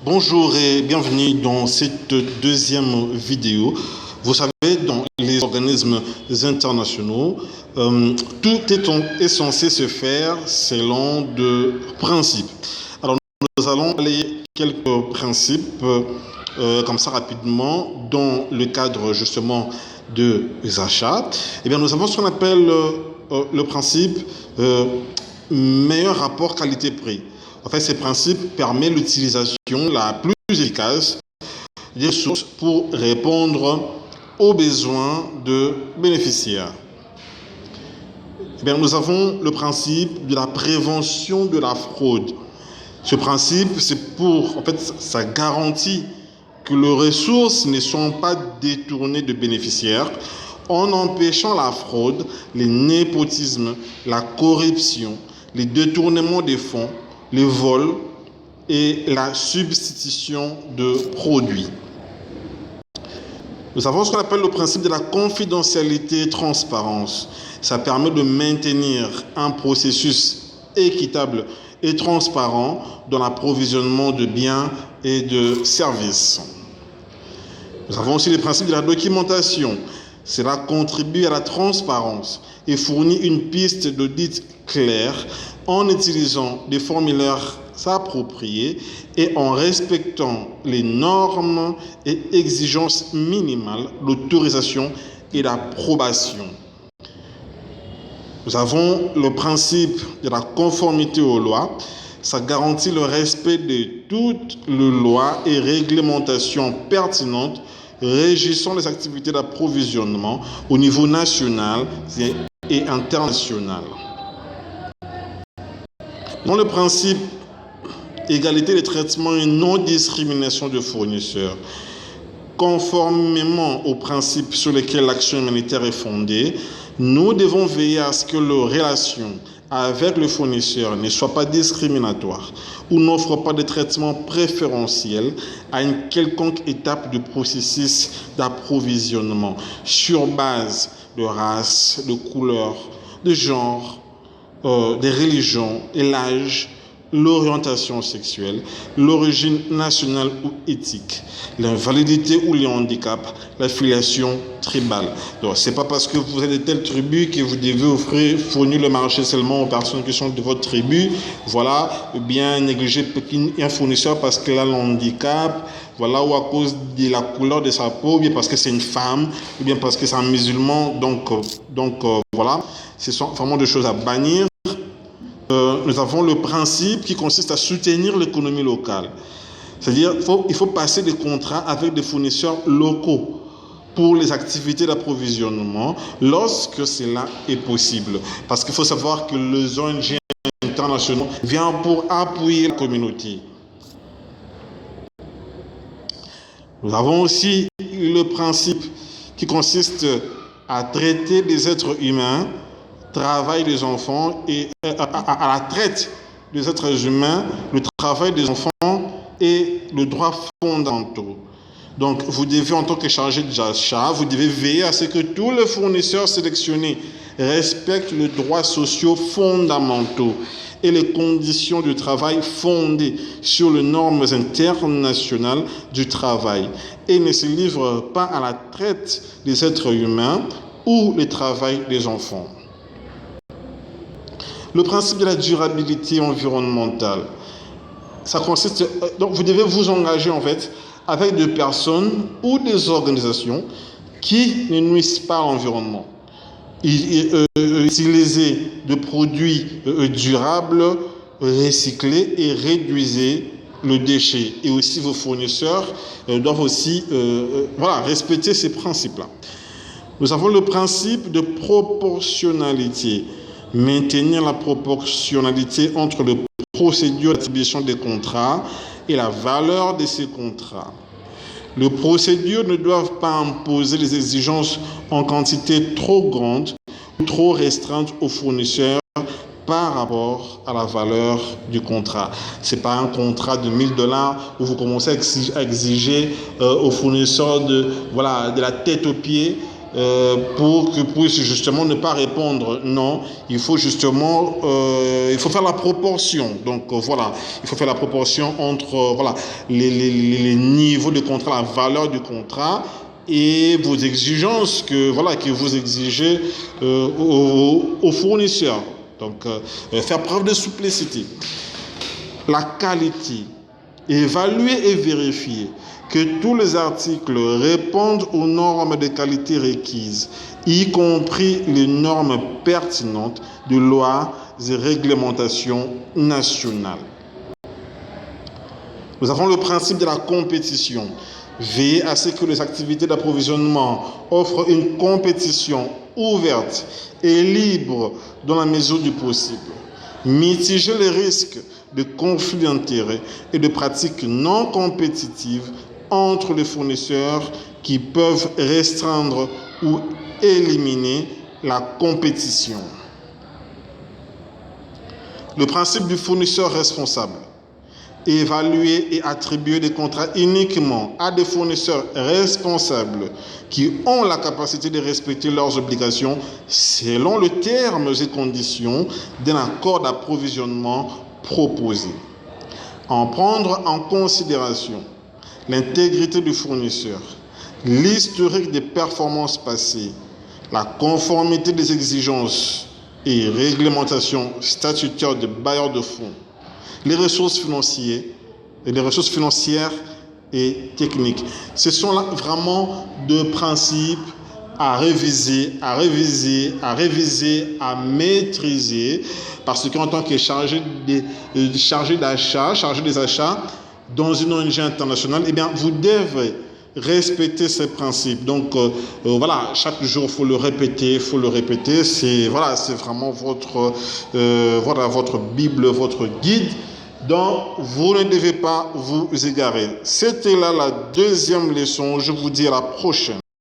Bonjour et bienvenue dans cette deuxième vidéo. Vous savez, dans les organismes internationaux, tout est censé se faire selon deux principes. Alors, nous allons aller quelques principes comme ça rapidement dans le cadre justement des achats. Eh bien, nous avons ce qu'on appelle le principe meilleur rapport qualité-prix. En fait, ce principe permet l'utilisation la plus efficace des ressources pour répondre aux besoins de bénéficiaires. Eh bien, nous avons le principe de la prévention de la fraude. Ce principe, en fait, ça garantit que les ressources ne sont pas détournées de bénéficiaires en empêchant la fraude, les népotismes, la corruption, les détournements des fonds, les vols et la substitution de produits. Nous avons ce qu'on appelle le principe de la confidentialité et transparence. Ça permet de maintenir un processus équitable et transparent dans l'approvisionnement de biens et de services. Nous avons aussi le principe de la documentation. Cela contribue à la transparence et fournit une piste d'audit claire en utilisant des formulaires appropriés et en respectant les normes et exigences minimales d'autorisation et d'approbation. Nous avons le principe de la conformité aux lois. Ça garantit le respect de toutes les lois et réglementations pertinentes régissant les activités d'approvisionnement au niveau national et international. Dans le principe égalité de traitement et non-discrimination de fournisseurs, conformément aux principes sur lesquels l'action humanitaire est fondée, nous devons veiller à ce que les relations avec le fournisseur ne soient pas discriminatoires ou n'offrent pas de traitement préférentiel à une quelconque étape du processus d'approvisionnement sur base de race, de couleur, de genre, de religion et l'âge, l'orientation sexuelle, l'origine nationale ou éthique, l'invalidité ou le handicap, l'affiliation tribale. Donc, ce n'est pas parce que vous êtes de telle tribu que vous devez fournir le marché seulement aux personnes qui sont de votre tribu. Voilà, ou bien négliger un fournisseur parce qu'il a le handicap, voilà, ou à cause de la couleur de sa peau, ou bien parce que c'est une femme, ou bien parce que c'est un musulman. Donc voilà, ce sont vraiment des choses à bannir. Nous avons le principe qui consiste à soutenir l'économie locale. C'est-à-dire il faut passer des contrats avec des fournisseurs locaux pour les activités d'approvisionnement lorsque cela est possible. Parce qu'il faut savoir que les ONG internationaux viennent pour appuyer la communauté. Nous avons aussi le principe qui consiste à traiter des êtres humains, travail des enfants et à la traite des êtres humains, le travail des enfants et le droit fondamental. Donc, vous devez, en tant que chargé d'achat, vous devez veiller à ce que tous les fournisseurs sélectionnés respectent les droits sociaux fondamentaux et les conditions de travail fondées sur les normes internationales du travail et ne se livrent pas à la traite des êtres humains ou le travail des enfants. Le principe de la durabilité environnementale, ça consiste, donc vous devez vous engager en fait avec des personnes ou des organisations qui ne nuisent pas à l'environnement. Utiliser des produits durables, recyclés et réduisez le déchet. Et aussi vos fournisseurs doivent aussi respecter ces principes-là. Nous avons le principe de proportionnalité. Maintenir la proportionnalité entre les procédures d'attribution des contrats et la valeur de ces contrats. Les procédures ne doivent pas imposer des exigences en quantité trop grande ou trop restreinte aux fournisseurs par rapport à la valeur du contrat. Ce n'est pas un contrat de $1000 où vous commencez à exiger aux fournisseurs de la tête aux pieds pour que puisse justement ne pas répondre non. Il faut justement il faut faire la proportion. Donc voilà, il faut faire la proportion entre voilà les niveaux de contrat, la valeur du contrat et vos exigences que vous exigez aux fournisseurs. Donc faire preuve de simplicité. La qualité, évaluer et vérifier que tous les articles répondent aux normes de qualité requises, y compris les normes pertinentes de lois et réglementations nationales. Nous avons le principe de la compétition. Veiller à ce que les activités d'approvisionnement offrent une compétition ouverte et libre dans la mesure du possible. Mitiger les risques de conflits d'intérêts et de pratiques non compétitives entre les fournisseurs qui peuvent restreindre ou éliminer la compétition. Le principe du fournisseur responsable. Évaluer et attribuer des contrats uniquement à des fournisseurs responsables qui ont la capacité de respecter leurs obligations selon les termes et conditions d'un accord d'approvisionnement proposé. En prendre en considération l'intégrité du fournisseur, l'historique des performances passées, la conformité des exigences et réglementations statutaires des bailleurs de fonds, les ressources financières et techniques. Ce sont là vraiment deux principes à réviser, à maîtriser, parce qu'en tant que chargé des achats dans une ONG internationale, eh bien, vous devez respecter ces principes. Donc voilà, chaque jour il faut le répéter, c'est vraiment votre Bible, votre guide. Donc vous ne devez pas vous égarer. C'était là la deuxième leçon. Je vous dis à la prochaine.